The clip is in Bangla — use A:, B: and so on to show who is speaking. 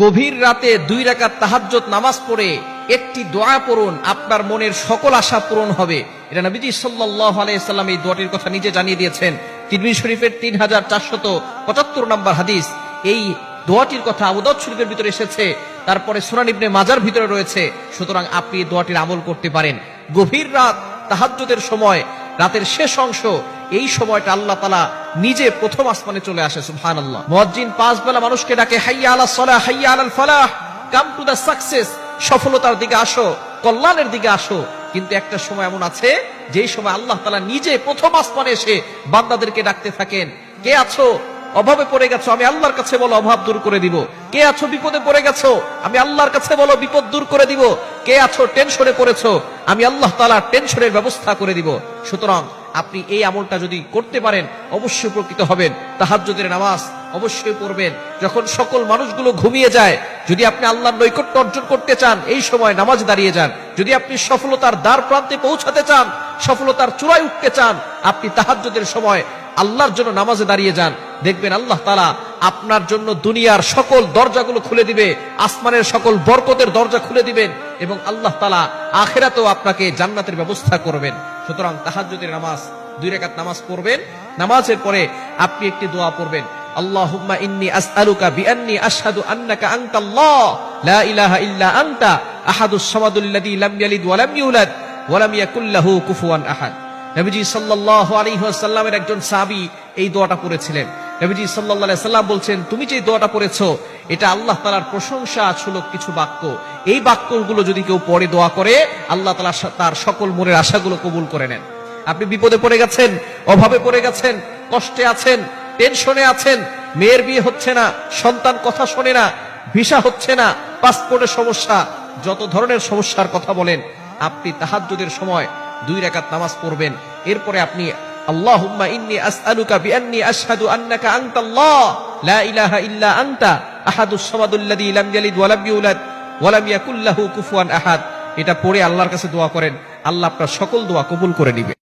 A: গভীর রাতে 2 রাকাত তাহাজ্জুদ নামাজ পড়ে একটি দোয়া পড়ুন, আপনার মনের সকল আশা পূরণ হবে। এটা নবীজি সাল্লাল্লাহু আলাইহি সাল্লাম এই দোয়াটির কথা নিজে জানিয়ে দিয়েছেন। তিরমিজি শরীফের 3475 নম্বর হাদিস। এই দোয়াটির কথা আবু দাউদ শরীফের ভিতরে এসেছে, তারপরে সুনান ইবনে মাজার ভিতরে রয়েছে। সুতরাং আপনি এই দোয়াটির আমল করতে পারেন। গভীর রাত তাহাজ্জুদের সময়, রাতের শেষ অংশ, এই সময়টা আল্লাহ তাআলা নিজে প্রথম আসমানে চলে আসে। সুবহানাল্লাহ। মুয়াজ্জিন 5 বেলা মানুষকে ডাকে, হাইয়া আলাস সালাহ, হাইয়া আলাল ফালাহ, কাম টু দা সাকসেস, সফলতার দিকে আসো, কল্যাণের দিকে আসো। কিন্তু একটা সময় এমন আছে যেই সময় আল্লাহ তাআলা নিজে প্রথম আসমানে এসে বান্দাদেরকে ডাকতে থাকেন। কে আছো অভাবে পড়ে গেছো, আমি আল্লাহর কাছে বলো অভাব দূর করে দিব। কে আছো বিপদে পড়ে গেছো, আমি আল্লাহর কাছে বলো বিপদ দূর করে দিব। কে আছো টেনশনে পড়েছো, আমি আল্লাহ তাআলা টেনশনের ব্যবস্থা করে দিব। সুতরাং আপনি এই আমলটা যদি করতে পারেন অবশ্যই উপকৃত হবেন। তাহাজ্জুদের নামাজ অবশ্যই পড়বেন যখন সকল মানুষগুলো ঘুমিয়ে যায়। যদি আপনি আল্লাহর নৈকট্য অর্জন করতে চান, এই সময় নামাজ দাঁড়িয়ে যান। যদি আপনি সফলতার দ্বার প্রান্তে পৌঁছাতে চান, সফলতার চূড়ায় উঠতে চান, আপনি তাহাজ্জুদের সময় আল্লাহর জন্য নামাজে দাঁড়িয়ে যান। দেখবেন আল্লাহ তাআলা আপনার জন্য দুনিয়ার সকল দরজাগুলো খুলে দিবে, আসমানের সকল বরকতের দরজা খুলে দিবেন, এবং আল্লাহ তাআলা আখিরাতেও আপনাকে জান্নাতের ব্যবস্থা করবেন। সুতরাং তাহাজ্জুদের নামাজ 2 রাকাত নামাজ পড়বেন। নামাজের পরে আপনি একটি দোয়া পড়বেন, আল্লাহুম্মা ইন্নী আসআলুকা বিআন্নী আশহাদু আন্নাকা আনতাল্লাহ লা ইলাহা ইল্লা আনতা আহাদুস সামাদুল্লাযী লাম ইয়ালিদ ওয়া লাম ইউলাদ ওয়া লাম ইয়াকুল লাহু কুফুয়ান আহাদ। নবীজি সাল্লাল্লাহু আলাইহি ওয়াসাল্লামের একজন সাহাবী এই দোয়াটা পড়েছিলেন। নবীজি সাল্লাল্লাহু আলাইহি সাল্লাম বলছেন, তুমি যে দোয়াটা পড়েছো এটা আল্লাহ তাআলার প্রশংসা সূচক কিছু বাক্য। এই বাক্যগুলো যদি কেউ পড়ে দোয়া করে, আল্লাহ তাআলা তার সকল মনের আশাগুলো কবুল করে নেন। আপনি বিপদে পড়ে গেছেন, অভাবে পড়ে গেছেন, কষ্টে আছেন, টেনশনে আছেন, মেয়ের বিয়ে হচ্ছে না, সন্তান কথা শোনে না, ভিসা হচ্ছে না, পাসপোর্টের সমস্যা, যত ধরনের সমস্যার কথা বলেন, আপনি তাহাজ্জুদের সময় 2 রাকাত নামাজ পড়বেন। এরপরে আপনি আল্লাহুম্মা ইন্নী আসআলুকা বিআন্নী আশহাদু আন্নাকা আনতাল্লাহ লা ইলাহা ইল্লা আনতা আহাদুস সামাদুল্লাযী লাম ইয়ালিদ ওয়া লাম ইউলাদ ওয়া লাম ইয়াকুল লাহু কুফুয়ান আহাদ, এটা পড়ে আল্লাহর কাছে দোয়া করেন। আল্লাহ আপনার সকল দোয়া কবুল করে নেবেন।